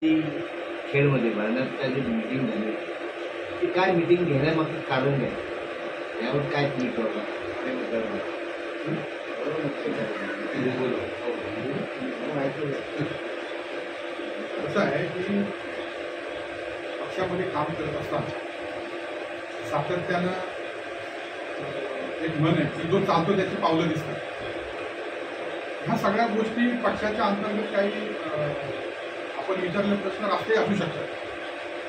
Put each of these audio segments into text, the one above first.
ती खेडमध्ये भारतात जी मीटिंग झाली ती काय मीटिंग घेण्यामागचं कारण आहे यावर काय तुम्ही कळवा असं आहे की पक्षामध्ये काम करत असताना सातत्यानं एक मन आहे की जो चालतो त्याची पावलं दिसतात. ह्या सगळ्या गोष्टी पक्षाच्या अंतर्गत काही आपण विचारले प्रश्न राष्ट्रीय असू शकतात,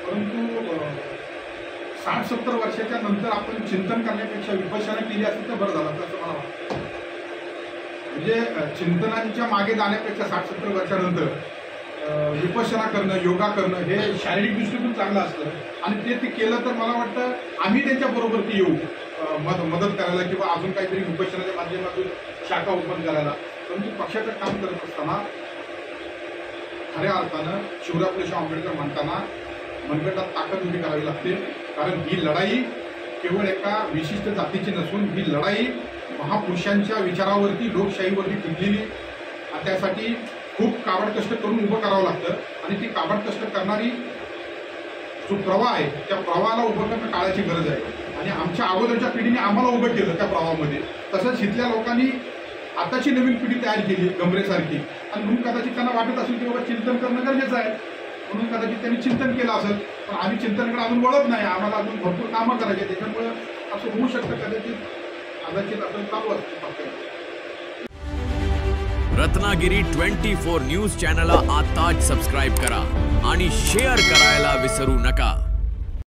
परंतु 60-70 वर्षाच्या नंतर आपण चिंतन करण्यापेक्षा विपश्यना केली असती तर बरं झालं असं मला वाटतं. म्हणजे चिंतनांच्या मागे जाण्यापेक्षा 60-70 वर्षानंतर विपश्यना करणं, योगा करणं हे शारीरिक दृष्टीतून चांगलं असतं आणि ते केलं तर मला वाटतं आम्ही त्यांच्याबरोबर ती येऊ मदत करायला किंवा अजून काहीतरी विपश्यनाच्या माध्यमातून शाखा उत्पन्न करायला. परंतु पक्षाचं काम करत असताना खऱ्या अर्थानं शिवराज शाहू आंबेडकर म्हणताना मनगटात ताकद उभी करावी लागते, कारण ही लढाई केवळ एका विशिष्ट जातीची नसून ही लढाई महापुरुषांच्या विचारावरती, लोकशाहीवरती टिकलेली आणि त्यासाठी खूप काबाड कष्ट करून उभं करावं लागतं आणि ती काबाड कष्ट करणारी जो प्रवाह आहे त्या प्रवाहाला उभं करणं काळाची गरज आहे आणि आमच्या अगोदरच्या पिढीने आम्हाला उभं केलं त्या प्रवाहामध्ये. तसंच इथल्या लोकांनी आताची नवीन पिढी तयार केली गमरेसारखी आणि म्हणून कदाचित त्यांना वाटत असेल की बाबा चिंतन करणं गरजेचं आहे, म्हणून कदाचित त्यांनी चिंतन केलं असेल. पण आम्ही चिंतनकडे अजून वळत नाही, आम्हाला अजून भरपूर कामं करायची, त्याच्यामुळे असं होऊ शकतं कदाचित असं चालू असतं. रत्नागिरी 24 न्यूज चॅनलला आताच सबस्क्राइब करा आणि शेअर करायला विसरू नका.